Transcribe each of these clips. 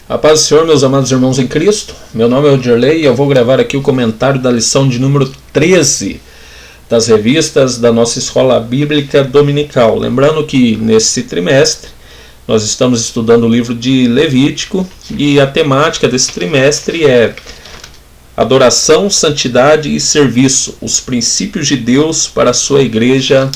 A paz do Senhor, meus amados irmãos em Cristo. Meu nome é Odirley e eu vou gravar aqui o comentário da lição de número 13 das revistas da nossa Escola Bíblica Dominical. Lembrando que nesse trimestre nós estamos estudando o livro de Levítico e a temática desse trimestre é adoração, santidade e serviço, os princípios de Deus para a sua igreja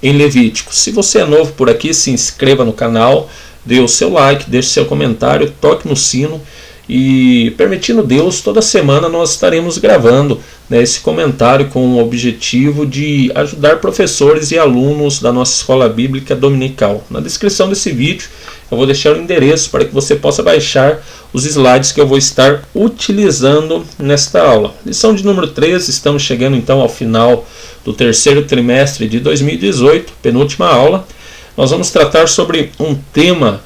em Levítico. Se você é novo por aqui, se inscreva no canal, dê o seu like, deixe seu comentário, toque no sino e, permitindo Deus, toda semana nós estaremos gravando esse comentário com o objetivo de ajudar professores e alunos da nossa Escola Bíblica Dominical. Na descrição desse vídeo eu vou deixar o endereço para que você possa baixar os slides que eu vou estar utilizando nesta aula. Lição de número 13, estamos chegando então ao final do terceiro trimestre de 2018, penúltima aula. Nós vamos tratar sobre um tema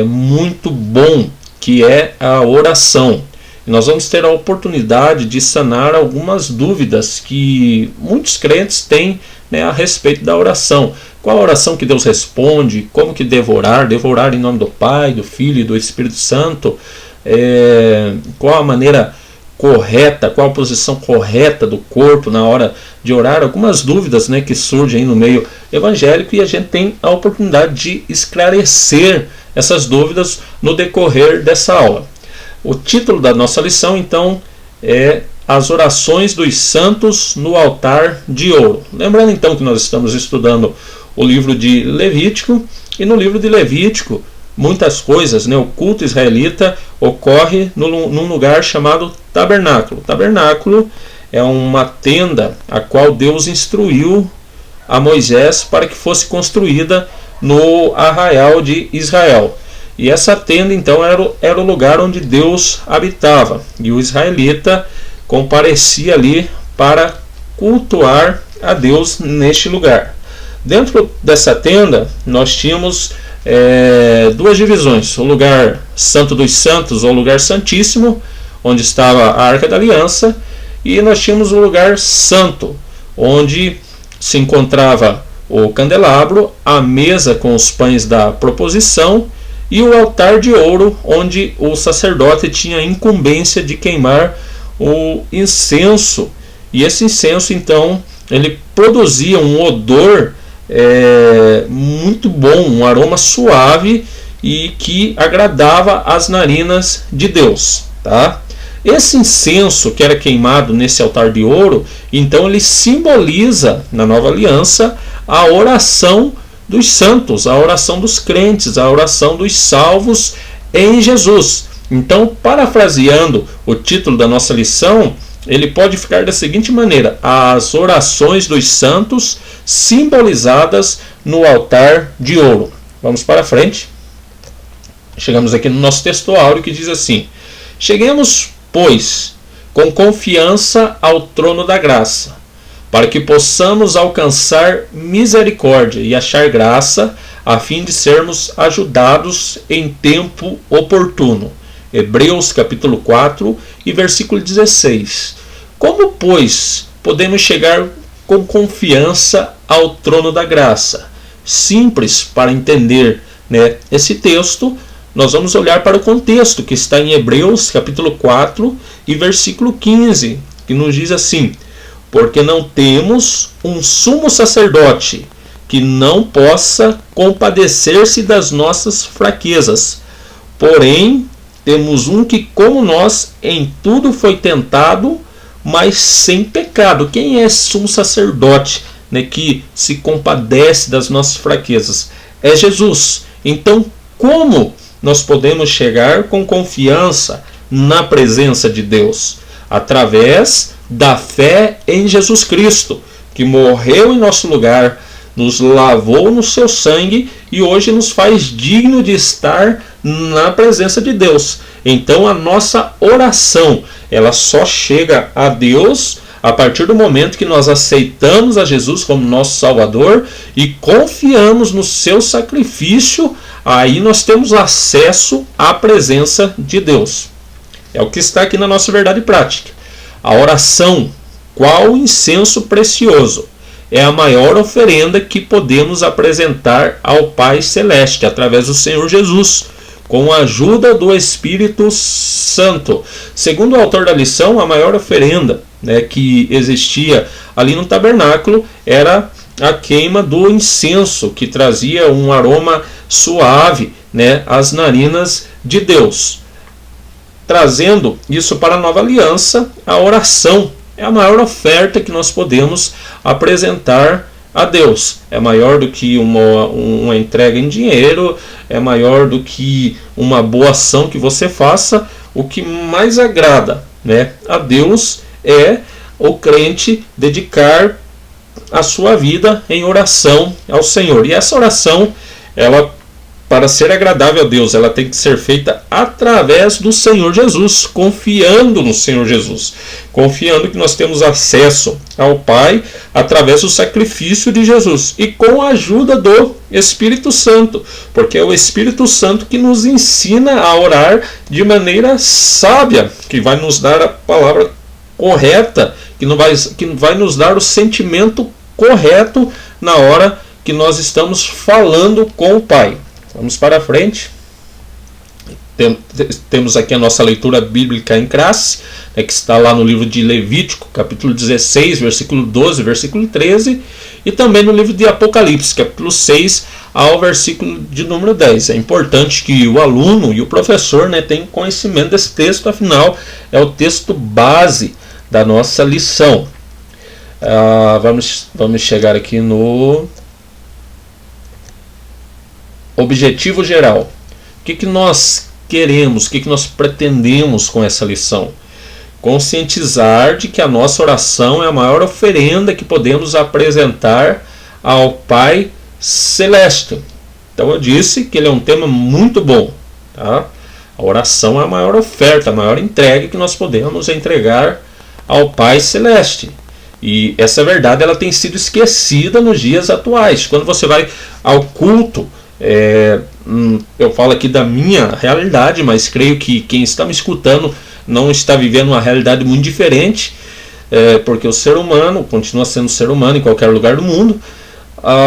muito bom, que é a oração. E nós vamos ter a oportunidade de sanar algumas dúvidas que muitos crentes têm a respeito da oração. Qual a oração que Deus responde? Como que devo orar? Devo orar em nome do Pai, do Filho e do Espírito Santo? Qual a maneira correta, qual a posição correta do corpo na hora de orar? Algumas dúvidas que surgem aí no meio evangélico, e a gente tem a oportunidade de esclarecer essas dúvidas no decorrer dessa aula. O título da nossa lição então é As Orações dos Santos no Altar de Ouro. Lembrando então que nós estamos estudando o livro de Levítico, e no livro de Levítico muitas coisas, o culto israelita ocorre num lugar chamado tabernáculo. O tabernáculo é uma tenda a qual Deus instruiu a Moisés para que fosse construída no arraial de Israel. E essa tenda então era o lugar onde Deus habitava, e o israelita comparecia ali para cultuar a Deus neste lugar. Dentro dessa tenda nós tínhamos duas divisões: o lugar santo dos santos, ou lugar santíssimo, onde estava a Arca da Aliança, e nós tínhamos o lugar santo, onde se encontrava o candelabro, a mesa com os pães da proposição e o altar de ouro, onde o sacerdote tinha a incumbência de queimar o incenso. E esse incenso então ele produzia um odor muito bom, um aroma suave e que agradava as narinas de Deus, tá? Esse incenso que era queimado nesse altar de ouro, então ele simboliza na nova aliança a oração dos santos, a oração dos crentes, a oração dos salvos em Jesus. Então, parafraseando o título da nossa lição, ele pode ficar da seguinte maneira: as orações dos santos simbolizadas no altar de ouro. Vamos para frente. Chegamos aqui no nosso texto áureo, que diz assim: cheguemos, pois, com confiança ao trono da graça, para que possamos alcançar misericórdia e achar graça, a fim de sermos ajudados em tempo oportuno. Hebreus capítulo 4 e versículo 16. Como, pois, podemos chegar com confiança ao trono da graça? Simples para entender esse texto, nós vamos olhar para o contexto que está em Hebreus capítulo 4 e versículo 15, que nos diz assim: porque não temos um sumo sacerdote que não possa compadecer-se das nossas fraquezas, porém temos um que, como nós, em tudo foi tentado, mas sem pecado. Quem é esse sumo sacerdote que se compadece das nossas fraquezas? É Jesus. Então, como nós podemos chegar com confiança na presença de Deus? Através da fé em Jesus Cristo, que morreu em nosso lugar, nos lavou no seu sangue e hoje nos faz digno de estar na presença de Deus. Então a nossa oração, ela só chega a Deus a partir do momento que nós aceitamos a Jesus como nosso Salvador e confiamos no seu sacrifício. Aí nós temos acesso à presença de Deus. É o que está aqui na nossa verdade prática. A oração, qual incenso precioso, é a maior oferenda que podemos apresentar ao Pai Celeste através do Senhor Jesus. com a ajuda do Espírito Santo. Segundo o autor da lição, a maior oferenda, né, que existia ali no tabernáculo era a queima do incenso, que trazia um aroma suave, né, às narinas de Deus. Trazendo isso para a nova aliança, a oração é a maior oferta que nós podemos apresentar a Deus. É maior do que uma entrega em dinheiro, é maior do que uma boa ação que você faça. O que mais agrada, né, a Deus é o crente dedicar a sua vida em oração ao Senhor. E essa oração, ela, para ser agradável a Deus, ela tem que ser feita através do Senhor Jesus, confiando no Senhor Jesus, confiando que nós temos acesso ao Pai através do sacrifício de Jesus e com a ajuda do Espírito Santo, porque é o Espírito Santo que nos ensina a orar de maneira sábia, que vai nos dar a palavra correta, que vai nos dar o sentimento correto na hora que nós estamos falando com o Pai. Vamos para frente. Temos aqui a nossa leitura bíblica em classe, que está lá no livro de Levítico, capítulo 16, versículo 12, versículo 13, e também no livro de Apocalipse, capítulo 6, ao versículo de número 10. É importante que o aluno e o professor, né, tenham conhecimento desse texto, afinal é o texto base da nossa lição. Vamos chegar aqui no objetivo geral. O que nós queremos, o que nós pretendemos com essa lição? Conscientizar de que a nossa oração é a maior oferenda que podemos apresentar ao Pai Celeste. Então eu disse que ele é um tema muito bom, tá? A oração é a maior oferta, a maior entrega que nós podemos entregar ao Pai Celeste. E essa verdade ela tem sido esquecida nos dias atuais. Quando você vai ao culto, eu falo aqui da minha realidade, mas creio que quem está me escutando não está vivendo uma realidade muito diferente, porque o ser humano continua sendo ser humano em qualquer lugar do mundo.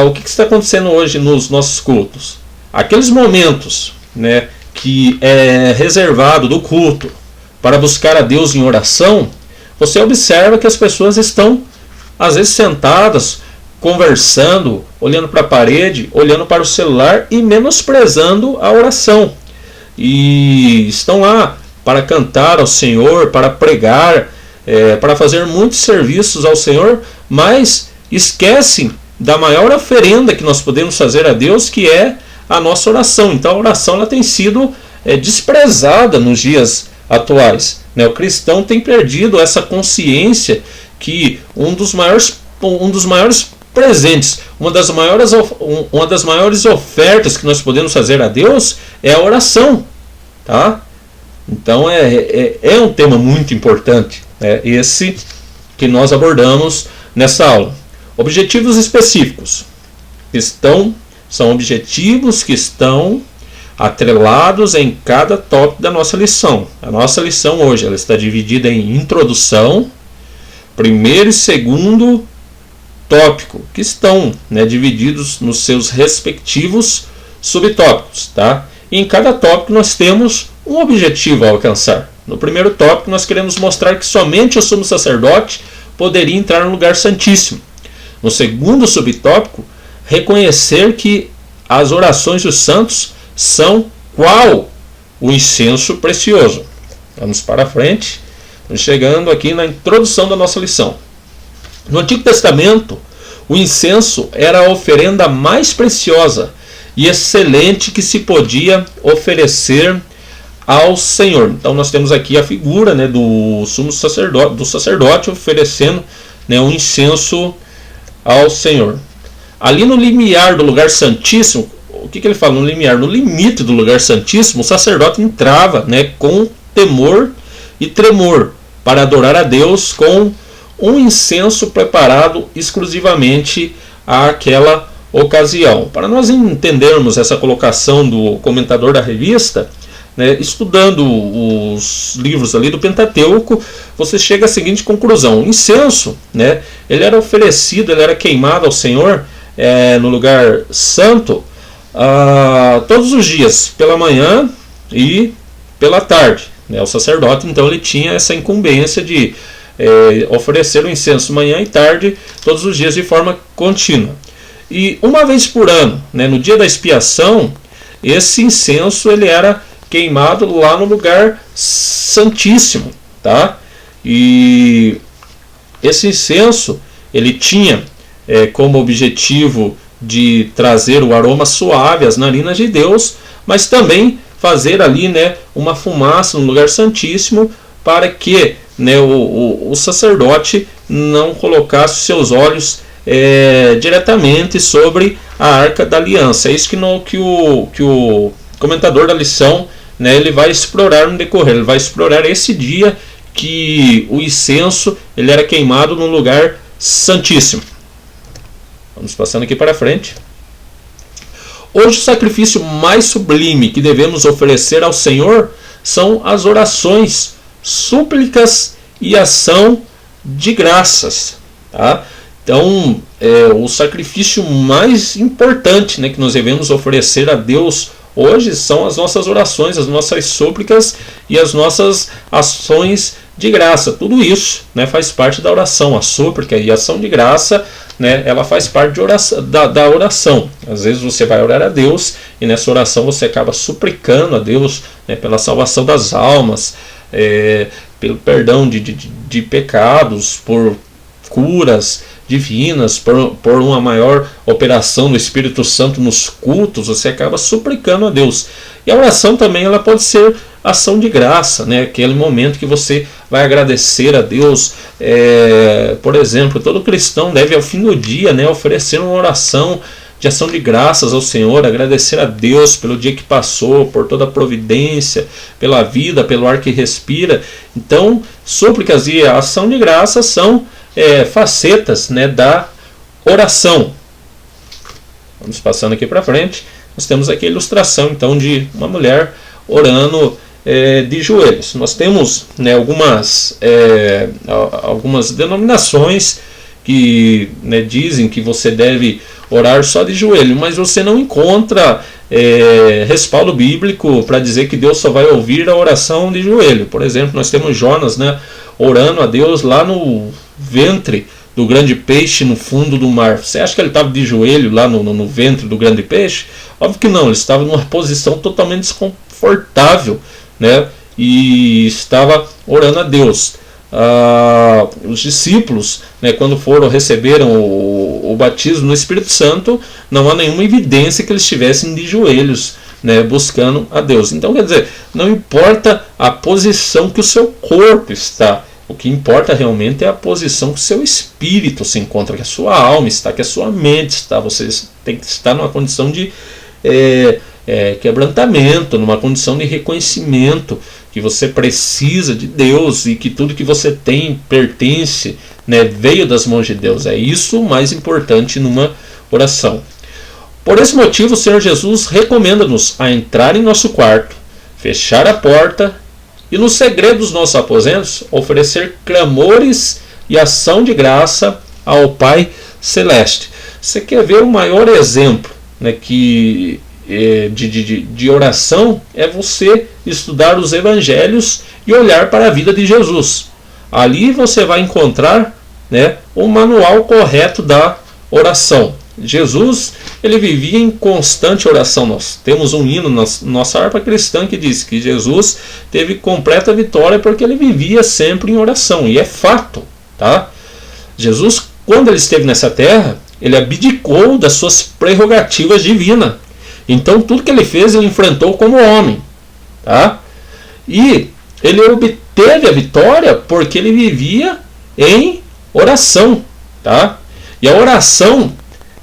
O que está acontecendo hoje nos nossos cultos? Aqueles momentos, né, que é reservado do culto para buscar a Deus em oração, você observa que as pessoas estão às vezes sentadas, conversando, olhando para a parede, olhando para o celular e menosprezando a oração. E estão lá para cantar ao Senhor, para pregar, para fazer muitos serviços ao Senhor, mas esquecem da maior oferenda que nós podemos fazer a Deus, que é a nossa oração. Então a oração ela tem sido desprezada nos dias atuais. O cristão tem perdido essa consciência que um dos maiores presentes, uma das maiores ofertas que nós podemos fazer a Deus é a oração, tá? Então é um tema muito importante, esse que nós abordamos nessa aula. Objetivos específicos são objetivos que estão atrelados em cada tópico da nossa lição. A nossa lição hoje ela está dividida em introdução, primeiro e segundo tópico, que estão, divididos nos seus respectivos subtópicos, tá? E em cada tópico nós temos um objetivo a alcançar. No primeiro tópico nós queremos mostrar que somente o sumo sacerdote poderia entrar no lugar santíssimo. No segundo subtópico, reconhecer que as orações dos santos são qual o incenso precioso. Vamos para frente, chegando aqui na introdução da nossa lição. No Antigo Testamento, o incenso era a oferenda mais preciosa e excelente que se podia oferecer ao Senhor. Então nós temos aqui a figura, do sumo sacerdote, do sacerdote oferecendo, um incenso ao Senhor. Ali no limiar do lugar santíssimo, o que ele fala? No limiar, no limite do lugar santíssimo, o sacerdote entrava, com temor e tremor para adorar a Deus com um incenso preparado exclusivamente àquela ocasião. Para nós entendermos essa colocação do comentador da revista, estudando os livros ali do Pentateuco, você chega à seguinte conclusão: o incenso, ele era oferecido, ele era queimado ao Senhor no lugar santo todos os dias, pela manhã e pela tarde, né? O sacerdote, então, ele tinha essa incumbência de oferecer o incenso manhã e tarde, todos os dias de forma contínua. E uma vez por ano, né, no dia da expiação, esse incenso ele era queimado lá no lugar santíssimo, tá? E esse incenso ele tinha como objetivo de trazer o aroma suave às narinas de Deus, mas também fazer ali, né, uma fumaça no lugar santíssimo, para que, né, o sacerdote não colocasse seus olhos diretamente sobre a Arca da Aliança. É isso que o comentador da lição, né, ele vai explorar no decorrer. Ele vai explorar esse dia que o incenso ele era queimado num lugar santíssimo. Vamos passando aqui para frente. Hoje o sacrifício mais sublime que devemos oferecer ao Senhor são as orações, súplicas e ação de graças. Tá? Então, o sacrifício mais importante, né, que nós devemos oferecer a Deus hoje são as nossas orações, as nossas súplicas e as nossas ações de graça. Tudo isso, né, faz parte da oração. A súplica e a ação de graça, né, ela faz parte de oração, da oração. Às vezes você vai orar a Deus e nessa oração você acaba suplicando a Deus, né, pela salvação das almas, pelo perdão de pecados, por curas divinas, por uma maior operação do Espírito Santo nos cultos. Você acaba suplicando a Deus. E a oração também ela pode ser ação de graça, né? Aquele momento que você vai agradecer a Deus. Por exemplo, todo cristão deve ao fim do dia, né, oferecer uma oração de ação de graças ao Senhor, agradecer a Deus pelo dia que passou, por toda a providência, pela vida, pelo ar que respira. Então, súplicas e a ação de graças são facetas, né, da oração. Vamos passando aqui para frente. Nós temos aqui a ilustração então de uma mulher orando de joelhos. Nós temos, né, algumas denominações que, né, dizem que você deve orar só de joelho, mas você não encontra respaldo bíblico para dizer que Deus só vai ouvir a oração de joelho. Por exemplo, nós temos Jonas, né, orando a Deus lá no ventre do grande peixe no fundo do mar. Você acha que ele estava de joelho lá no ventre do grande peixe? Óbvio que não, ele estava numa posição totalmente desconfortável, né, e estava orando a Deus. Os discípulos, né, quando receberam o batismo no Espírito Santo, não há nenhuma evidência que eles estivessem de joelhos, né, buscando a Deus. Então, quer dizer, não importa a posição que o seu corpo está, o que importa realmente é a posição que o seu espírito se encontra, que a sua alma está, que a sua mente está. Você tem que estar numa condição de quebrantamento, numa condição de reconhecimento que você precisa de Deus e que tudo que você tem pertence, né, veio das mãos de Deus. É isso o mais importante numa oração. Por esse motivo, o Senhor Jesus recomenda-nos a entrar em nosso quarto, fechar a porta e, no segredo dos nossos aposentos, oferecer clamores e ação de graça ao Pai Celeste. Você quer ver o maior exemplo, né, de oração? É você estudar os evangelhos e olhar para a vida de Jesus. Ali você vai encontrar, né, o manual correto da oração. Jesus, ele vivia em constante oração. Nós temos um hino na nossa harpa cristã que diz que Jesus teve completa vitória porque ele vivia sempre em oração, e é fato, tá? Jesus, quando ele esteve nessa terra, ele abdicou das suas prerrogativas divinas. Então tudo que ele fez, ele enfrentou como homem, tá? E ele obteve a vitória porque ele vivia em oração, tá? E a oração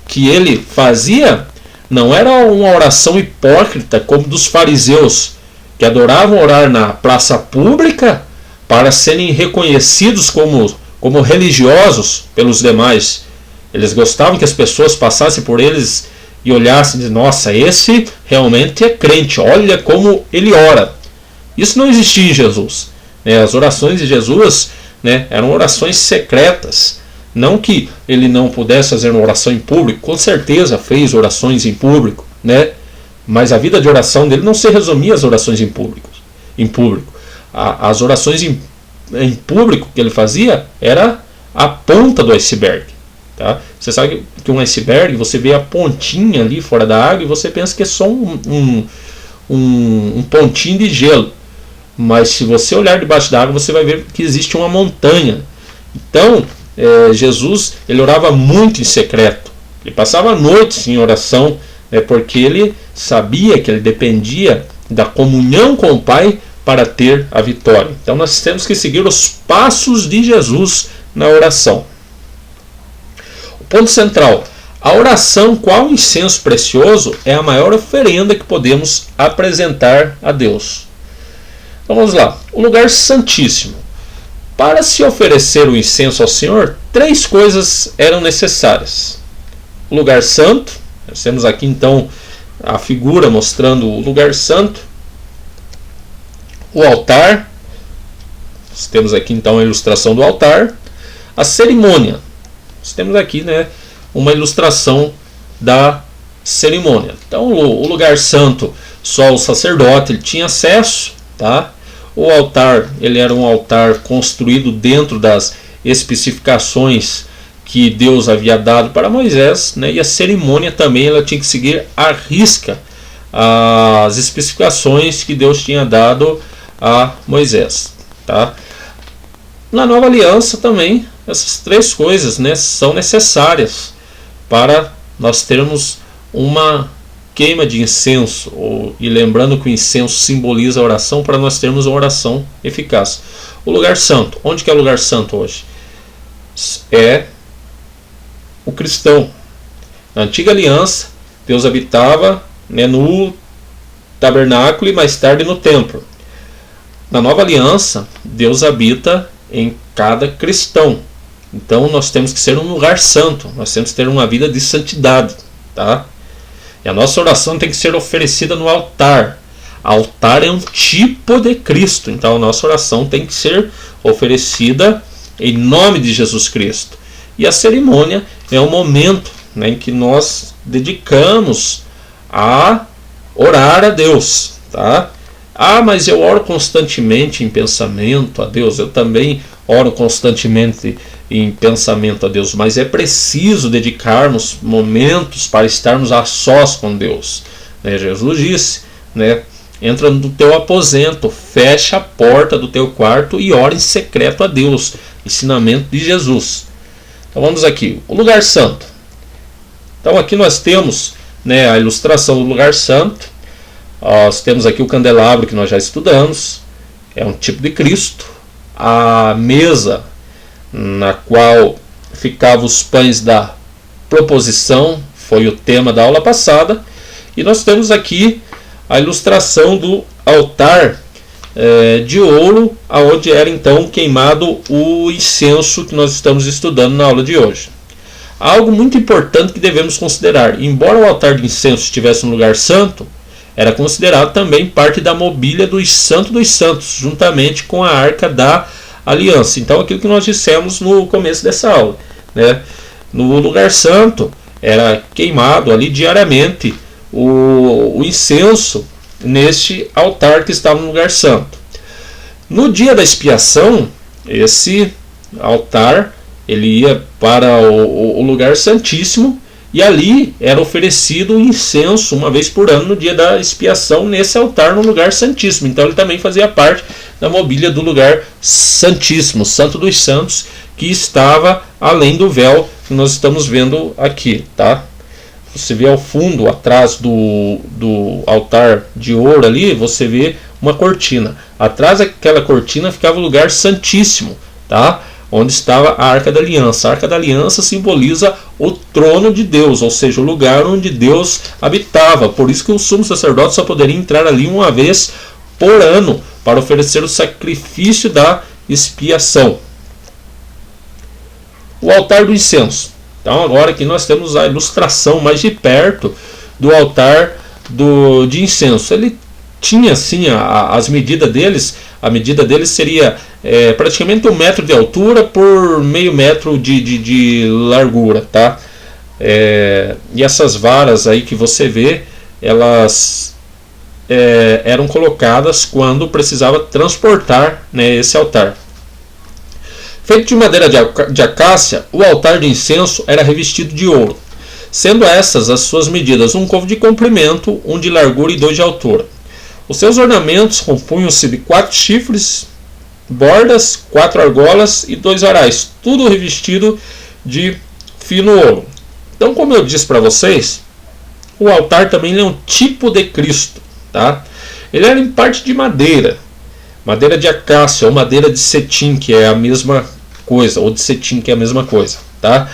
que ele fazia não era uma oração hipócrita como dos fariseus, que adoravam orar na praça pública para serem reconhecidos como religiosos pelos demais. Eles gostavam que as pessoas passassem por eles e olhassem e dizem: nossa, esse realmente é crente, olha como ele ora. Isso não existia em Jesus, né? As orações de Jesus, né, eram orações secretas. Não que ele não pudesse fazer uma oração em público, com certeza fez orações em público, né? Mas a vida de oração dele não se resumia às orações em público. As orações em público que ele fazia era a ponta do iceberg. Tá? Você sabe que um iceberg, você vê a pontinha ali fora da água e você pensa que é só um pontinho de gelo. Mas se você olhar debaixo da água, você vai ver que existe uma montanha. Então, Jesus, ele orava muito em secreto. Ele passava noites em oração, porque ele sabia que ele dependia da comunhão com o Pai para ter a vitória. Então nós temos que seguir os passos de Jesus na oração. O ponto central: a oração, qual incenso precioso, é a maior oferenda que podemos apresentar a Deus. Então vamos lá. O lugar santíssimo. Para se oferecer o incenso ao Senhor, 3 coisas eram necessárias. O lugar santo, nós temos aqui então a figura mostrando o lugar santo. O altar, nós temos aqui então a ilustração do altar. A cerimônia, nós temos aqui uma ilustração da cerimônia. Então o lugar santo, só o sacerdote ele tinha acesso, tá? O altar, ele era um altar construído dentro das especificações que Deus havia dado para Moisés, e a cerimônia também ela tinha que seguir à risca as especificações que Deus tinha dado a Moisés. Tá? Na nova aliança também, essas 3 coisas são necessárias para nós termos uma queima de incenso, e lembrando que o incenso simboliza a oração, para nós termos uma oração eficaz. O lugar santo, onde que é o lugar santo hoje? É o cristão. Na antiga aliança, Deus habitava no tabernáculo e mais tarde no templo. Na nova aliança, Deus habita em cada cristão. Então nós temos que ser um lugar santo, nós temos que ter uma vida de santidade, tá? E a nossa oração tem que ser oferecida no altar. Altar é um tipo de Cristo, então a nossa oração tem que ser oferecida em nome de Jesus Cristo. E a cerimônia é um momento em que nós dedicamos a orar a Deus, tá? Mas eu oro constantemente em pensamento a Deus. Eu também oro constantemente em pensamento a Deus, mas é preciso dedicarmos momentos para estarmos a sós com Deus. Jesus disse, entra no teu aposento, fecha a porta do teu quarto e ora em secreto a Deus. Ensinamento de Jesus. Então vamos aqui, o lugar santo. Então aqui nós temos a ilustração do lugar santo. Nós temos aqui o candelabro que nós já estudamos, é um tipo de Cristo. A mesa na qual ficavam os pães da proposição foi o tema da aula passada. E nós temos aqui a ilustração do altar de ouro, onde era então queimado o incenso que nós estamos estudando na aula de hoje. Algo muito importante que devemos considerar: embora o altar de incenso estivesse no lugar santo, era considerado também parte da mobília dos santos dos santos, juntamente com a arca da aliança. Então aquilo que nós dissemos no começo dessa aula, no lugar santo era queimado ali diariamente o incenso neste altar que estava no lugar santo. No dia da expiação, esse altar ele ia para o lugar santíssimo, e ali era oferecido o incenso uma vez por ano no dia da expiação nesse altar no lugar santíssimo. Então ele também fazia parte da mobília do lugar santíssimo, santo dos santos, que estava além do véu que nós estamos vendo aqui, tá? Você vê ao fundo, atrás do altar de ouro ali, você vê uma cortina. Atrás daquela cortina ficava o lugar santíssimo, tá? Onde estava a Arca da Aliança. A Arca da Aliança simboliza o trono de Deus, ou seja, o lugar onde Deus habitava. Por isso que o sumo sacerdote só poderia entrar ali uma vez por ano para oferecer o sacrifício da expiação. O altar do incenso. Então agora aqui nós temos a ilustração mais de perto do altar de incenso. Ele tinha assim as medidas deles. A medida deles seria praticamente 1 metro de altura por meio metro de largura, tá? E essas varas aí que você vê, elas eram colocadas quando precisava transportar, né, esse altar. Feito de madeira de acácia, o altar de incenso era revestido de ouro, sendo essas as suas medidas: 1 côvado de comprimento, 1 de largura e 2 de altura. Os seus ornamentos compunham-se de 4 chifres, bordas, 4 argolas e 2 varais, tudo revestido de fino ouro. Então, como eu disse para vocês, o altar também é um tipo de Cristo, tá? Ele era em parte de madeira de acácia ou madeira de cetim, que é a mesma coisa, ou de cetim, que é a mesma coisa, tá?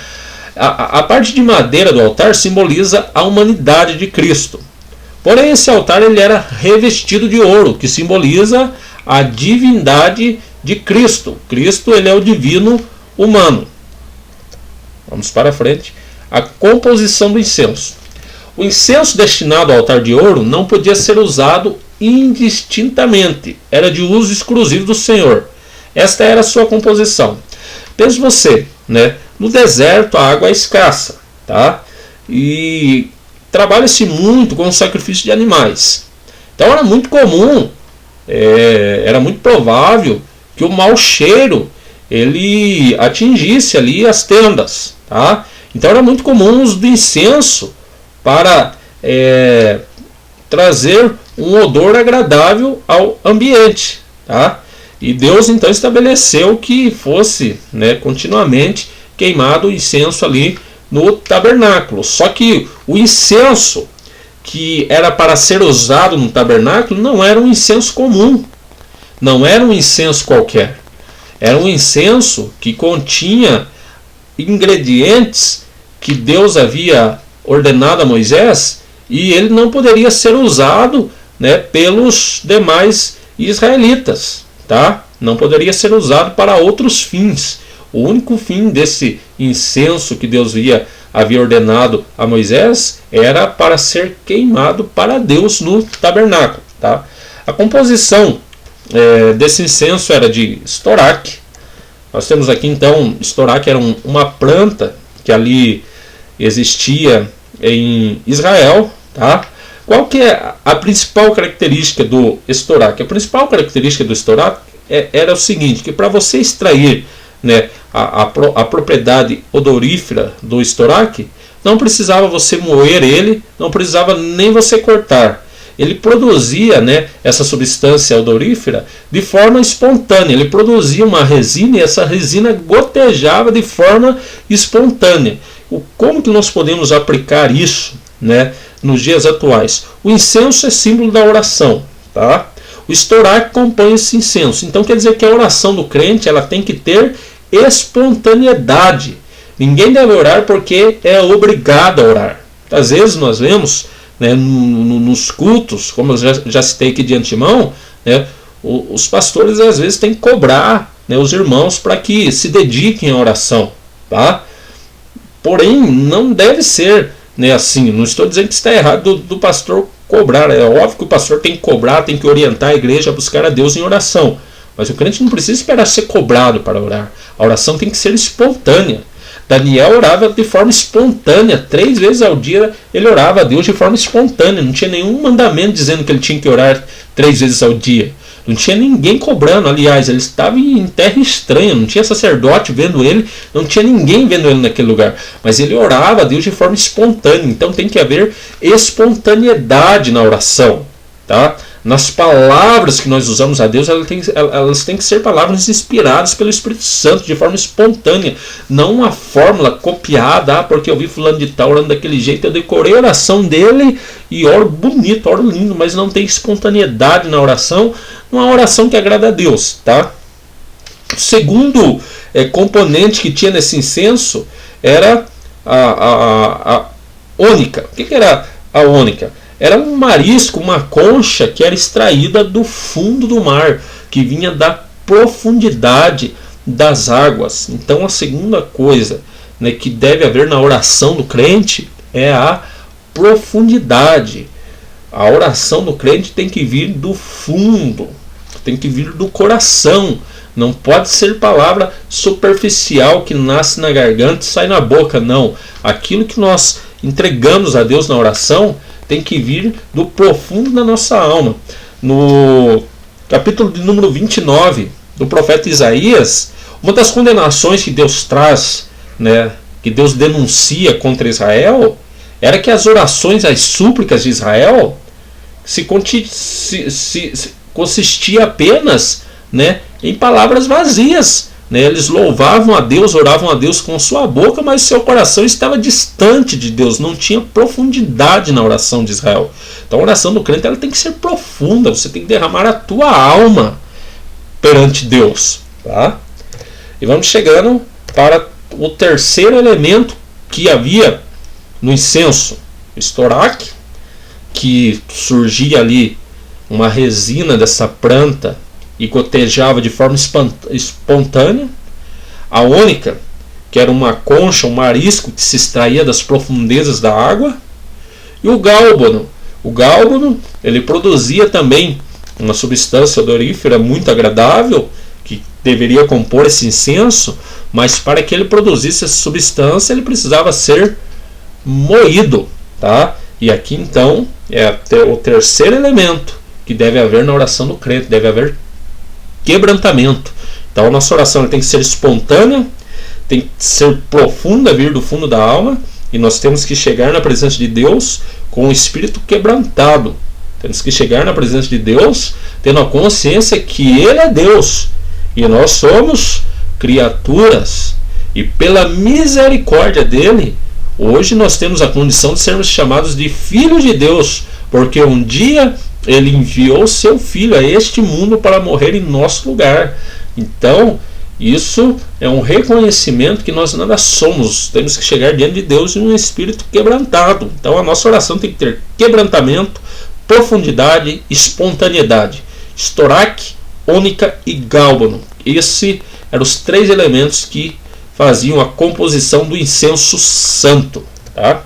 A parte de madeira do altar simboliza a humanidade de Cristo. Porém, esse altar ele era revestido de ouro, que simboliza a divindade de Cristo. Cristo, ele é o divino humano. Vamos para frente. A composição do incenso. O incenso destinado ao altar de ouro não podia ser usado indistintamente. Era de uso exclusivo do Senhor. Esta era a sua composição. Pense você, né? No deserto a água é escassa, tá? E trabalha-se muito com o sacrifício de animais. Então era muito comum, era muito provável que o mau cheiro ele atingisse ali as tendas, tá? Então era muito comum o uso do incenso para trazer um odor agradável ao ambiente, tá? E Deus então estabeleceu que fosse, né, continuamente queimado o incenso ali no tabernáculo. Só que o incenso que era para ser usado no tabernáculo não era um incenso comum, não era um incenso qualquer. Era um incenso que continha ingredientes que Deus havia ordenado a Moisés, e ele não poderia ser usado, né, pelos demais israelitas, tá? Não poderia ser usado para outros fins. O único fim desse incenso que Deus havia ordenado a Moisés era para ser queimado para Deus no tabernáculo, tá? A composição desse incenso era de estoraque. Nós temos aqui então, estoraque era uma planta que ali existia em Israel, tá? Qual que é a principal característica do estoraque? A principal característica do estoraque era o seguinte, que para você extrair, né, a propriedade odorífera do estoraque, não precisava você moer ele, não precisava nem você cortar. Ele produzia, né, essa substância odorífera de forma espontânea. Ele produzia uma resina e essa resina gotejava de forma espontânea. Como que nós podemos aplicar isso, né, nos dias atuais? O incenso é símbolo da oração, tá? O estoraque compõe esse incenso. Então quer dizer que a oração do crente ela tem que ter espontaneidade. Ninguém deve orar porque é obrigado a orar. Às vezes nós vemos, né, nos cultos, como eu já citei aqui de antemão, né, os pastores às vezes têm que cobrar, né, os irmãos para que se dediquem à oração, tá? Porém, não deve ser, né, assim. Não estou dizendo que está errado do pastor cobrar. É óbvio que o pastor tem que cobrar, tem que orientar a igreja a buscar a Deus em oração. Mas o crente não precisa esperar ser cobrado para orar. A oração tem que ser espontânea. Daniel orava de forma espontânea. 3 vezes ao dia ele orava a Deus de forma espontânea. Não tinha nenhum mandamento dizendo que ele tinha que orar 3 vezes ao dia. Não tinha ninguém cobrando. Aliás, ele estava em terra estranha. Não tinha sacerdote vendo ele. Não tinha ninguém vendo ele naquele lugar. Mas ele orava a Deus de forma espontânea. Então tem que haver espontaneidade na oração, tá? Nas palavras que nós usamos a Deus, elas têm que ser palavras inspiradas pelo Espírito Santo, de forma espontânea. Não uma fórmula copiada, porque eu vi fulano de tal orando daquele jeito, eu decorei a oração dele e oro bonito, oro lindo, mas não tem espontaneidade na oração, uma oração que agrada a Deus, tá? O segundo componente que tinha nesse incenso era a ônica. O que era a ônica? Era um marisco, uma concha que era extraída do fundo do mar, que vinha da profundidade das águas. Então a segunda coisa, né, que deve haver na oração do crente é a profundidade. A oração do crente tem que vir do fundo, tem que vir do coração. Não pode ser palavra superficial que nasce na garganta e sai na boca, não. Aquilo que nós entregamos a Deus na oração tem que vir do profundo da nossa alma. No capítulo de número 29 do profeta Isaías, uma das condenações que Deus traz, né, que Deus denuncia contra Israel, era que as orações, as súplicas de Israel consistia apenas, né, em palavras vazias. Né? Eles louvavam a Deus, oravam a Deus com sua boca, mas seu coração estava distante de Deus, não tinha profundidade na oração de Israel. Então a oração do crente ela tem que ser profunda, você tem que derramar a tua alma perante Deus. Tá? E vamos chegando para o terceiro elemento que havia no incenso, o estoraque, que surgia ali uma resina dessa planta e gotejava de forma espontânea. A ônica, que era uma concha, um marisco que se extraía das profundezas da água. E o gálbano. O gálbano, ele produzia também uma substância odorífera muito agradável, que deveria compor esse incenso, mas para que ele produzisse essa substância, ele precisava ser moído. Tá? E aqui então é o terceiro elemento que deve haver na oração do crente, deve haver quebrantamento. Então a nossa oração tem que ser espontânea, tem que ser profunda, vir do fundo da alma, e nós temos que chegar na presença de Deus com o espírito quebrantado. Temos que chegar na presença de Deus tendo a consciência que Ele é Deus e nós somos criaturas, e pela misericórdia dele, hoje nós temos a condição de sermos chamados de filhos de Deus, porque um dia Ele enviou seu Filho a este mundo para morrer em nosso lugar. Então, isso é um reconhecimento que nós nada somos. Temos que chegar diante de Deus em um espírito quebrantado. Então, a nossa oração tem que ter quebrantamento, profundidade, espontaneidade. Estoraque, ônica e gálbano. Esses eram os três elementos que faziam a composição do incenso santo. Tá?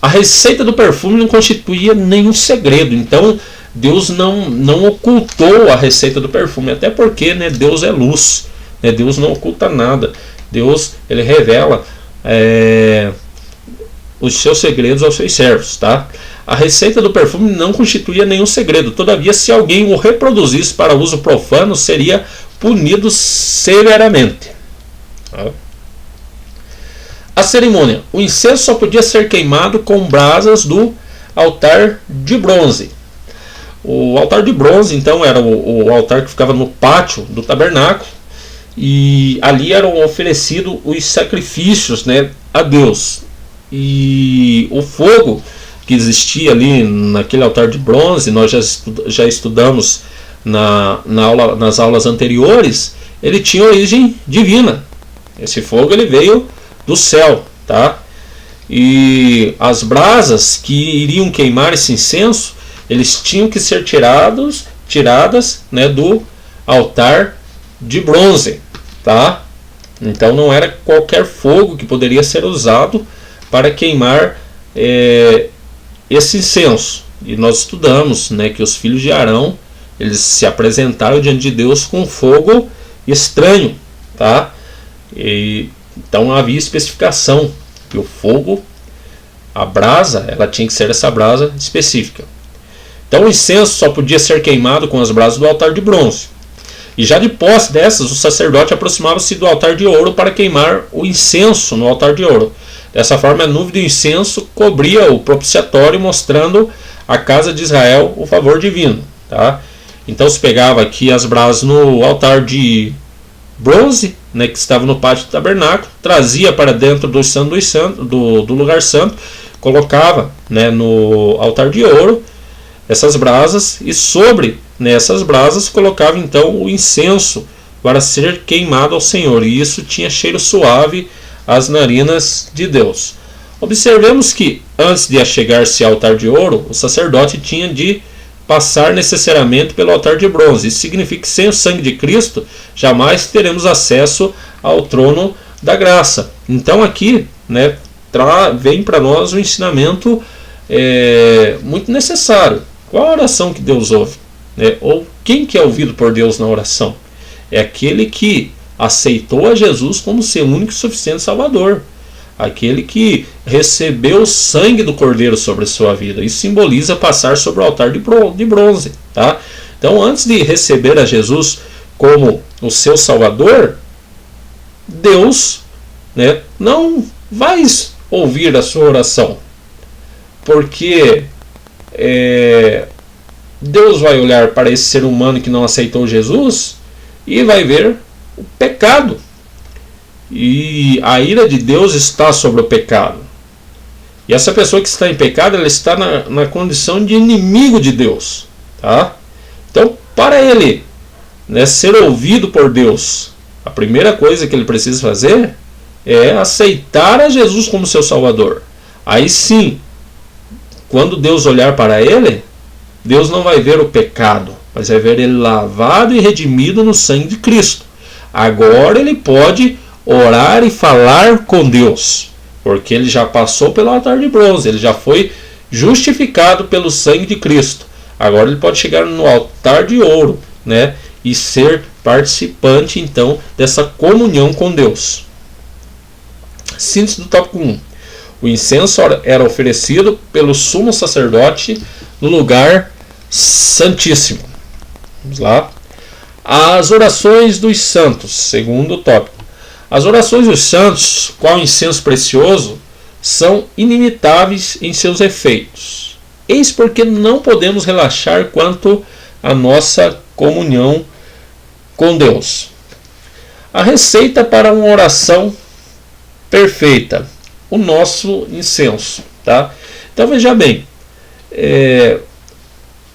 A receita do perfume não constituía nenhum segredo. Então Deus não ocultou a receita do perfume, até porque, né, Deus é luz, né, Deus não oculta nada. Deus ele revela os seus segredos aos seus servos. Tá? A receita do perfume não constituía nenhum segredo. Todavia, se alguém o reproduzisse para uso profano, seria punido severamente. Tá? A cerimônia. O incenso só podia ser queimado com brasas do altar de bronze. O altar de bronze, então, era o altar que ficava no pátio do tabernáculo, e ali eram oferecidos os sacrifícios, né, a Deus. E o fogo que existia ali naquele altar de bronze, nós já estudamos nas aulas anteriores, ele tinha origem divina. Esse fogo ele veio do céu, tá? E as brasas que iriam queimar esse incenso, eles tinham que ser tiradas, né, do altar de bronze, tá? Então não era qualquer fogo que poderia ser usado para queimar esse incenso. E nós estudamos, né, que os filhos de Arão eles se apresentaram diante de Deus com fogo estranho, tá? Então havia especificação que o fogo, a brasa, ela tinha que ser essa brasa específica. Então o incenso só podia ser queimado com as brasas do altar de bronze. E já de posse dessas, o sacerdote aproximava-se do altar de ouro para queimar o incenso no altar de ouro. Dessa forma, a nuvem do incenso cobria o propiciatório, mostrando à casa de Israel o favor divino. Tá? Então se pegava aqui as brasas no altar de bronze, né, que estava no pátio do tabernáculo, trazia para dentro do lugar santo, colocava, né, no altar de ouro essas brasas, e sobre, né, essas brasas colocava então o incenso para ser queimado ao Senhor, e isso tinha cheiro suave às narinas de Deus. Observemos que antes de achegar-se ao altar de ouro, o sacerdote tinha de passar necessariamente pelo altar de bronze. Isso significa que sem o sangue de Cristo jamais teremos acesso ao trono da graça. Então aqui, né, vem para nós um ensinamento muito necessário. Qual a oração que Deus ouve? Ou quem que é ouvido por Deus na oração? É aquele que aceitou a Jesus como seu único e suficiente Salvador. aquele que recebeu o sangue do Cordeiro sobre a sua vida. Isso simboliza passar sobre o altar de bronze. Tá? Então, antes de receber a Jesus como o seu Salvador, Deus, né, não vai ouvir a sua oração, porque Deus vai olhar para esse ser humano que não aceitou Jesus e vai ver o pecado. E a ira de Deus está sobre o pecado. E essa pessoa que está em pecado, ela está na condição de inimigo de Deus. Tá? Então, para ele, né, ser ouvido por Deus, a primeira coisa que ele precisa fazer é aceitar a Jesus como seu Salvador. Aí sim, quando Deus olhar para ele, Deus não vai ver o pecado, mas vai ver ele lavado e redimido no sangue de Cristo. Agora ele pode orar e falar com Deus, porque ele já passou pelo altar de bronze, ele já foi justificado pelo sangue de Cristo. Agora ele pode chegar no altar de ouro, né, e ser participante então dessa comunhão com Deus. Síntese do tópico 1. O incenso era oferecido pelo sumo sacerdote no lugar santíssimo. Vamos lá. As orações dos santos, segundo tópico. As orações dos santos, qual incenso precioso, são inimitáveis em seus efeitos. Eis porque não podemos relaxar quanto à nossa comunhão com Deus. A receita para uma oração perfeita, o nosso incenso. Tá? Então veja bem,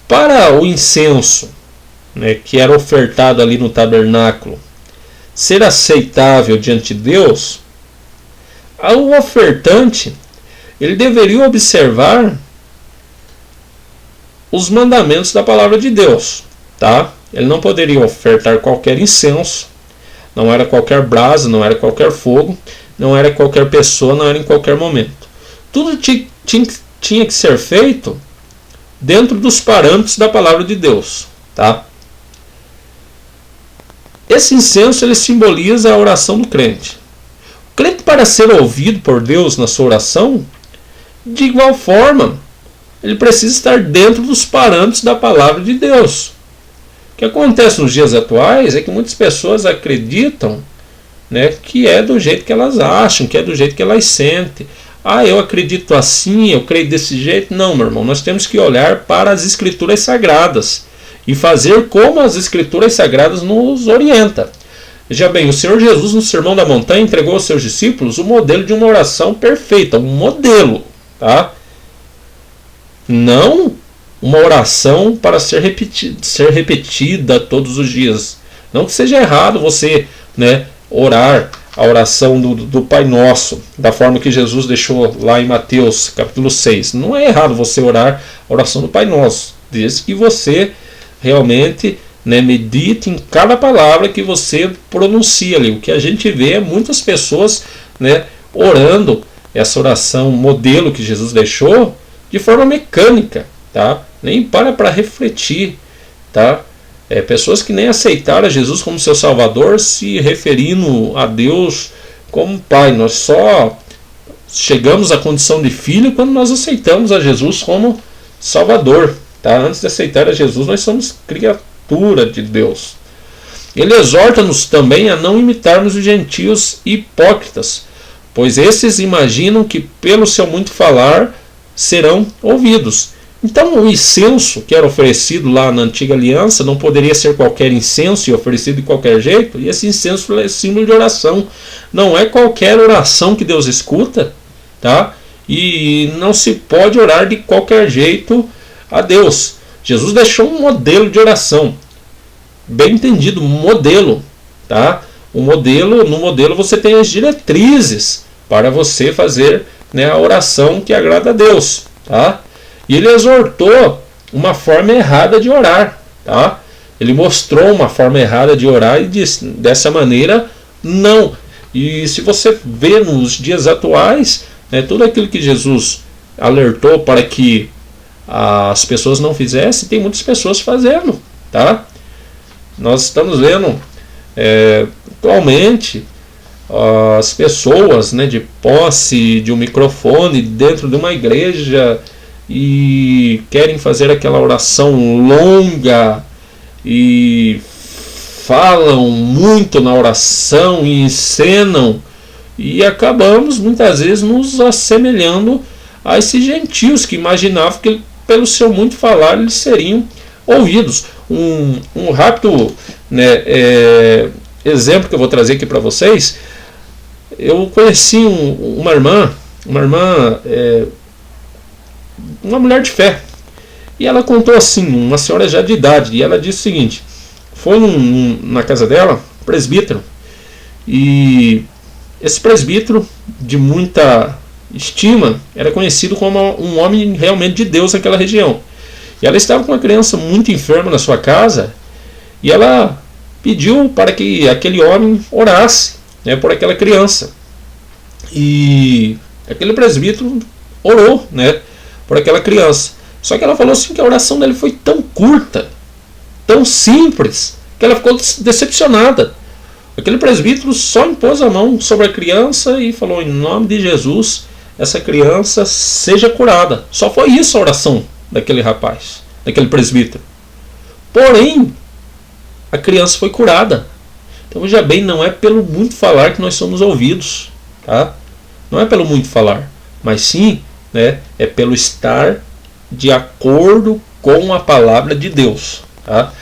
para o incenso, né, que era ofertado ali no tabernáculo, ser aceitável diante de Deus, o ofertante ele deveria observar os mandamentos da palavra de Deus. Tá? Ele não poderia ofertar qualquer incenso, não era qualquer brasa, não era qualquer fogo, não era qualquer pessoa, não era em qualquer momento. Tudo tinha que ser feito dentro dos parâmetros da palavra de Deus. Tá? Esse incenso ele simboliza a oração do crente. O crente, para ser ouvido por Deus na sua oração, de igual forma, ele precisa estar dentro dos parâmetros da palavra de Deus. O que acontece nos dias atuais é que muitas pessoas acreditam, né, que é do jeito que elas acham, que é do jeito que elas sentem. Eu acredito assim, eu creio desse jeito. Não, meu irmão, nós temos que olhar para as Escrituras Sagradas e fazer como as Escrituras Sagradas nos orientam. Veja bem, o Senhor Jesus no Sermão da Montanha entregou aos seus discípulos o modelo de uma oração perfeita, um modelo, tá? Não uma oração para ser repetida todos os dias. Não que seja errado você, né, orar a oração do Pai Nosso, da forma que Jesus deixou lá em Mateus capítulo 6. Não é errado você orar a oração do Pai Nosso, desde que você realmente, né, medite em cada palavra que você pronuncia ali. O que a gente vê é muitas pessoas, né, orando essa oração modelo que Jesus deixou de forma mecânica, tá? Nem para refletir, tá? Pessoas que nem aceitaram Jesus como seu Salvador, se referindo a Deus como Pai. Nós só chegamos à condição de filho quando nós aceitamos a Jesus como Salvador. Tá? Antes de aceitar a Jesus, nós somos criatura de Deus. Ele exorta-nos também a não imitarmos os gentios hipócritas, pois esses imaginam que pelo seu muito falar serão ouvidos. Então o incenso que era oferecido lá na antiga aliança não poderia ser qualquer incenso e oferecido de qualquer jeito. E esse incenso é símbolo de oração. Não é qualquer oração que Deus escuta, tá? E não se pode orar de qualquer jeito a Deus. Jesus deixou um modelo de oração. Bem entendido, modelo, tá? No modelo você tem as diretrizes para você fazer, né, a oração que agrada a Deus, tá? E ele exortou uma forma errada de orar, tá? Ele mostrou uma forma errada de orar e disse, dessa maneira, não. E se você vê nos dias atuais, né, tudo aquilo que Jesus alertou para que as pessoas não fizessem, tem muitas pessoas fazendo, tá? Nós estamos vendo atualmente as pessoas, né, de posse de um microfone dentro de uma igreja e querem fazer aquela oração longa e falam muito na oração e encenam, e acabamos muitas vezes nos assemelhando a esses gentios que imaginavam que pelo seu muito falar eles seriam ouvidos. Um rápido, né, exemplo que eu vou trazer aqui para vocês. Eu conheci uma mulher de fé, e ela contou assim, uma senhora já de idade, e ela disse o seguinte: foi na casa dela, presbítero, e esse presbítero de muita estima era conhecido como um homem realmente de Deus naquela região. E ela estava com uma criança muito enferma na sua casa, e ela pediu para que aquele homem orasse, né, por aquela criança. E aquele presbítero orou, né, por aquela criança. Só que ela falou assim que a oração dele foi tão curta, tão simples, que ela ficou decepcionada. Aquele presbítero só impôs a mão sobre a criança e falou: em nome de Jesus, essa criança seja curada. Só foi isso a oração daquele rapaz, daquele presbítero. Porém, a criança foi curada. Então veja bem, não é pelo muito falar que nós somos ouvidos, tá? Não é pelo muito falar, mas sim, né, é pelo estar de acordo com a palavra de Deus, tá?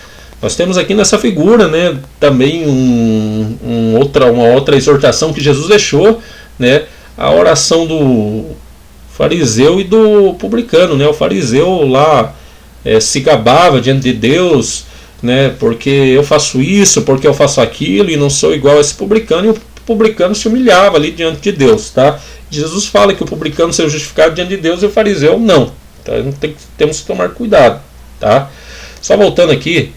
Nós temos aqui nessa figura, né, também uma outra exortação que Jesus deixou, né, a oração do fariseu e do publicano, né? O fariseu lá se gabava diante de Deus, né, porque eu faço isso, porque eu faço aquilo e não sou igual a esse publicano, e o publicano se humilhava ali diante de Deus, tá? Jesus fala que o publicano seja justificado diante de Deus e o fariseu não. Então temos que tomar cuidado, tá? Só voltando aqui,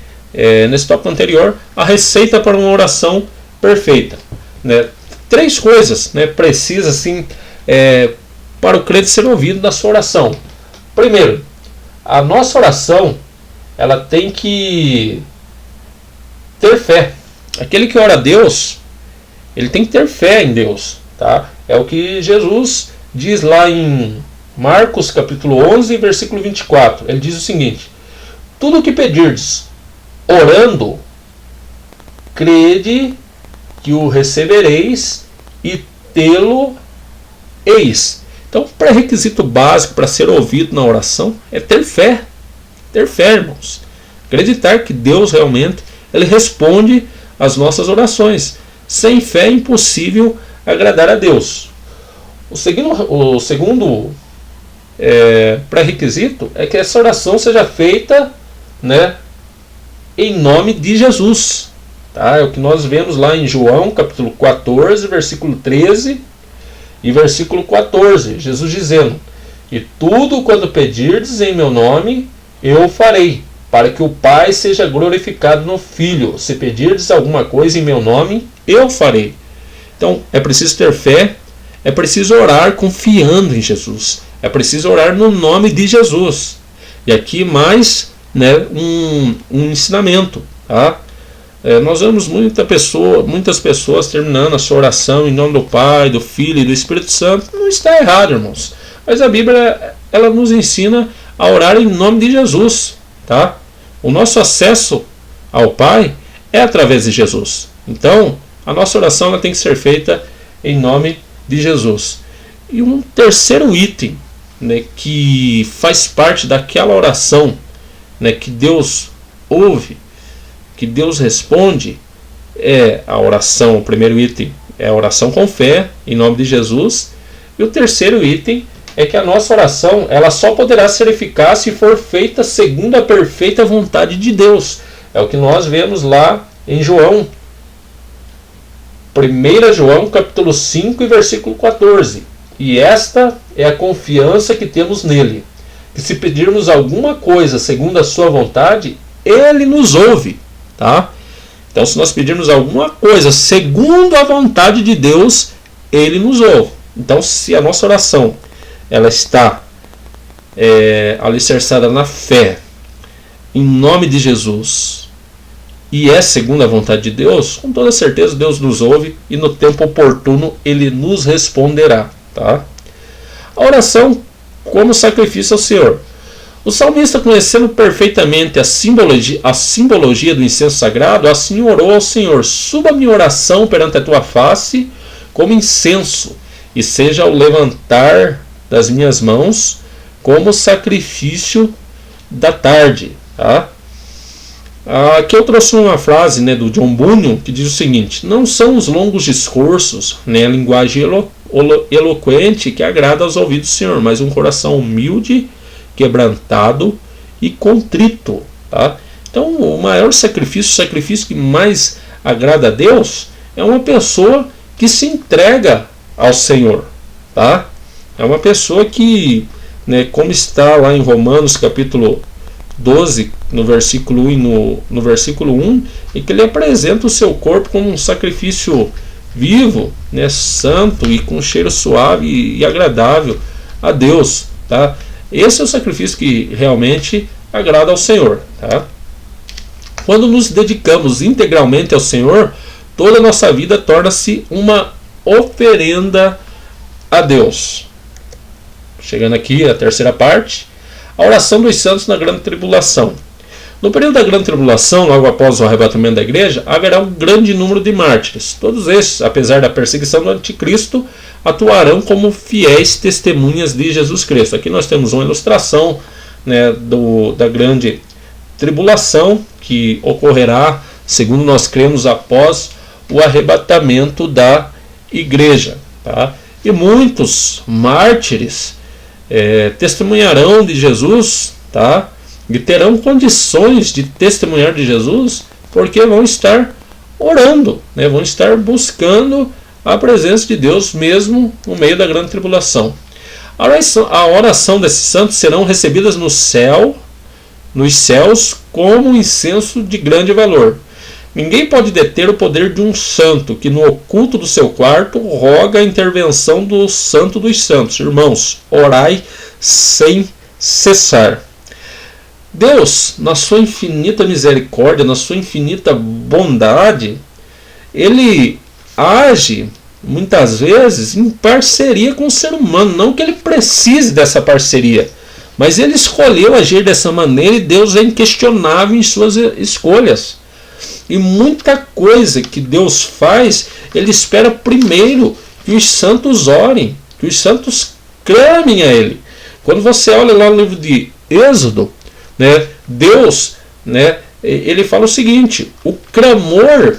nesse tópico anterior, a receita para uma oração perfeita, né? 3 coisas, né, precisas assim, para o crente ser ouvido na sua oração. Primeiro, a nossa oração ela tem que ter fé. Aquele que ora a Deus, ele tem que ter fé em Deus, tá? É o que Jesus diz lá em Marcos capítulo 11, versículo 24. Ele diz o seguinte: tudo o que pedirdes orando, crede que o recebereis e tê-lo eis. Então, o pré-requisito básico para ser ouvido na oração é ter fé. Ter fé, irmãos. Acreditar que Deus realmente ele responde às nossas orações. Sem fé é impossível agradar a Deus. O segundo pré-requisito é que essa oração seja feita, né, em nome de Jesus. Tá? É o que nós vemos lá em João capítulo 14, versículo 13 e versículo 14. Jesus dizendo: e tudo quando pedirdes em meu nome, eu farei, para que o Pai seja glorificado no Filho. Se pedirdes alguma coisa em meu nome, eu farei. Então, é preciso ter fé, é preciso orar confiando em Jesus, é preciso orar no nome de Jesus. E aqui mais, né, um ensinamento, tá? Nós vemos muitas pessoas terminando a sua oração em nome do Pai, do Filho e do Espírito Santo. Não está errado, irmãos. Mas a Bíblia ela nos ensina a orar em nome de Jesus, tá? O nosso acesso ao Pai é através de Jesus. Então, a nossa oração ela tem que ser feita em nome de Jesus. E um terceiro item, né, que faz parte daquela oração, né, que Deus ouve, que Deus responde, é a oração. O primeiro item é a oração com fé, em nome de Jesus. E o terceiro item é que a nossa oração ela só poderá ser eficaz se for feita segundo a perfeita vontade de Deus. É o que nós vemos lá em João. 1 João capítulo 5 e versículo 14. E esta é a confiança que temos nele, que se pedirmos alguma coisa segundo a sua vontade, ele nos ouve. Tá? Então, se nós pedirmos alguma coisa segundo a vontade de Deus, ele nos ouve. Então, se a nossa oração ela está alicerçada na fé, em nome de Jesus, e é segundo a vontade de Deus, com toda certeza Deus nos ouve e no tempo oportuno Ele nos responderá. Tá? A oração como sacrifício ao Senhor. O salmista, conhecendo perfeitamente a simbologia do incenso sagrado, assim orou ao Senhor: suba minha oração perante a tua face como incenso, e seja o levantar das minhas mãos como sacrifício da tarde. Tá? Aqui eu trouxe uma frase, né, do John Bunyan, que diz o seguinte: não são os longos discursos, nem a linguagem eloquente que agrada aos ouvidos do Senhor, mas um coração humilde, quebrantado e contrito. Tá? Então o maior sacrifício, o sacrifício que mais agrada a Deus, é uma pessoa que se entrega ao Senhor. Tá? É uma pessoa que, né, como está lá em Romanos capítulo 12, no versículo 1 e no versículo 1, e que ele apresenta o seu corpo como um sacrifício vivo, né, santo e com cheiro suave e agradável a Deus. Tá? Esse é o sacrifício que realmente agrada ao Senhor. Tá? Quando nos dedicamos integralmente ao Senhor, toda a nossa vida torna-se uma oferenda a Deus. Chegando aqui a terceira parte, a oração dos santos na grande tribulação. No período da grande tribulação, logo após o arrebatamento da igreja, haverá um grande número de mártires. Todos estes, apesar da perseguição do anticristo, atuarão como fiéis testemunhas de Jesus Cristo. Aqui nós temos uma ilustração, né, da grande tribulação que ocorrerá, segundo nós cremos, após o arrebatamento da igreja. Tá? E muitos mártires testemunharão de Jesus, tá? E terão condições de testemunhar de Jesus, porque vão estar orando, né? Vão estar buscando a presença de Deus mesmo no meio da grande tribulação. A oração desses santos serão recebidas no céu, nos céus, como um incenso de grande valor. Ninguém pode deter o poder de um santo que no oculto do seu quarto roga a intervenção do santo dos santos. Irmãos, orai sem cessar. Deus, na sua infinita misericórdia, na sua infinita bondade, Ele age muitas vezes em parceria com o ser humano. Não que Ele precise dessa parceria, mas Ele escolheu agir dessa maneira e Deus é inquestionável em suas escolhas. E muita coisa que Deus faz, Ele espera primeiro que os santos orem, que os santos clamem a Ele. Quando você olha lá no livro de Êxodo, né, Deus, né, Ele fala o seguinte: o clamor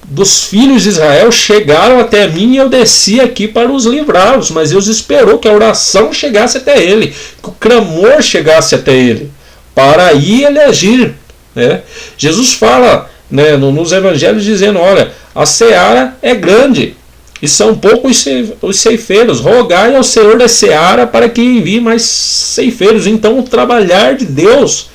dos filhos de Israel chegaram até mim e eu desci aqui para os livrá-los. Mas Deus esperou que a oração chegasse até Ele, que o clamor chegasse até Ele, para aí Ele agir. Né? Jesus fala, né, nos evangelhos dizendo: olha, a seara é grande e são poucos os ceifeiros, rogai ao Senhor da seara para que envie mais ceifeiros. Então o trabalhar de Deus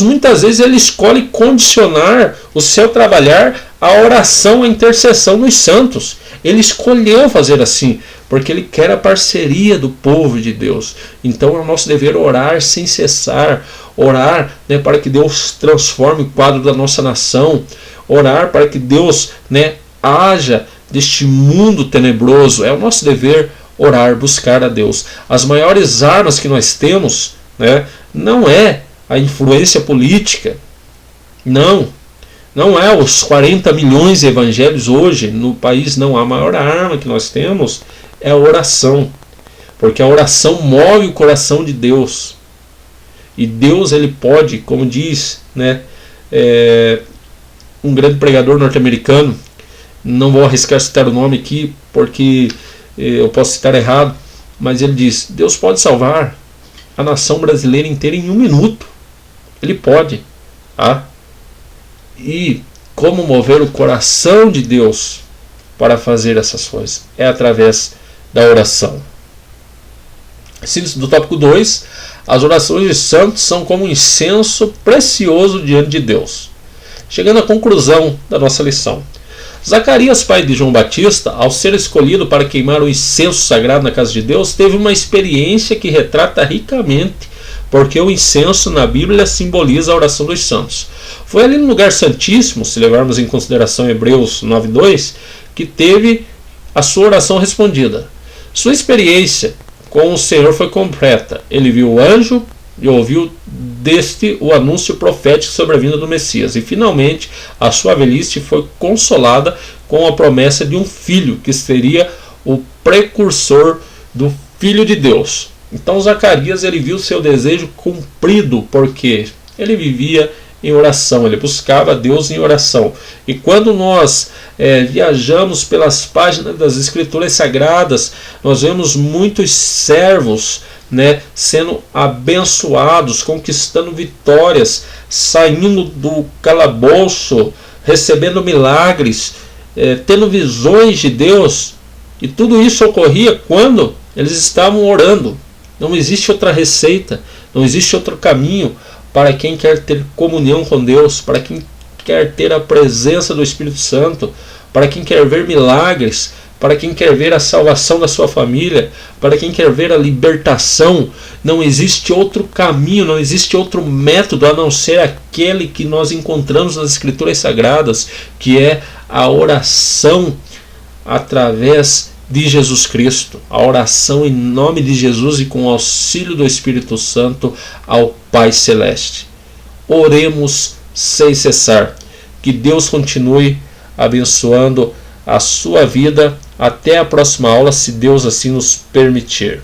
muitas vezes Ele escolhe condicionar o seu trabalhar à oração, à intercessão dos santos. Ele escolheu fazer assim, porque Ele quer a parceria do povo de Deus. Então é o nosso dever orar sem cessar, orar, né, para que Deus transforme o quadro da nossa nação, orar para que Deus, né, haja deste mundo tenebroso. É o nosso dever orar, buscar a Deus. As maiores armas que nós temos, né, não é a influência política, não é os 40 milhões de evangelhos hoje no país, não. A maior arma que nós temos é a oração, porque a oração move o coração de Deus. E Deus, Ele pode, como diz, né, um grande pregador norte-americano, não vou arriscar citar o nome aqui, porque eu posso citar errado, mas ele diz: Deus pode salvar a nação brasileira inteira em 1 minuto. Ele pode. Tá? E como mover o coração de Deus para fazer essas coisas? É através da oração. Do tópico 2, as orações de santos são como um incenso precioso diante de Deus. Chegando à conclusão da nossa lição. Zacarias, pai de João Batista, ao ser escolhido para queimar o incenso sagrado na casa de Deus, teve uma experiência que retrata ricamente porque o incenso na Bíblia simboliza a oração dos santos. Foi ali no lugar santíssimo, se levarmos em consideração Hebreus 9:2, que teve a sua oração respondida. Sua experiência com o Senhor foi completa. Ele viu o anjo e ouviu deste o anúncio profético sobre a vinda do Messias. E finalmente a sua velhice foi consolada com a promessa de um filho, que seria o precursor do Filho de Deus. Então Zacarias, ele viu seu desejo cumprido, porque ele vivia em oração, ele buscava Deus em oração. E quando nós viajamos pelas páginas das Escrituras Sagradas, nós vemos muitos servos, sendo abençoados, conquistando vitórias, saindo do calabouço, recebendo milagres, tendo visões de Deus. E tudo isso ocorria quando eles estavam orando. Não existe outra receita, não existe outro caminho para quem quer ter comunhão com Deus, para quem quer ter a presença do Espírito Santo, para quem quer ver milagres, para quem quer ver a salvação da sua família, para quem quer ver a libertação. Não existe outro caminho, não existe outro método a não ser aquele que nós encontramos nas Escrituras Sagradas, que é a oração através de Jesus Cristo, a oração em nome de Jesus e com o auxílio do Espírito Santo ao Pai Celeste. Oremos sem cessar. Que Deus continue abençoando a sua vida. Até a próxima aula, se Deus assim nos permitir.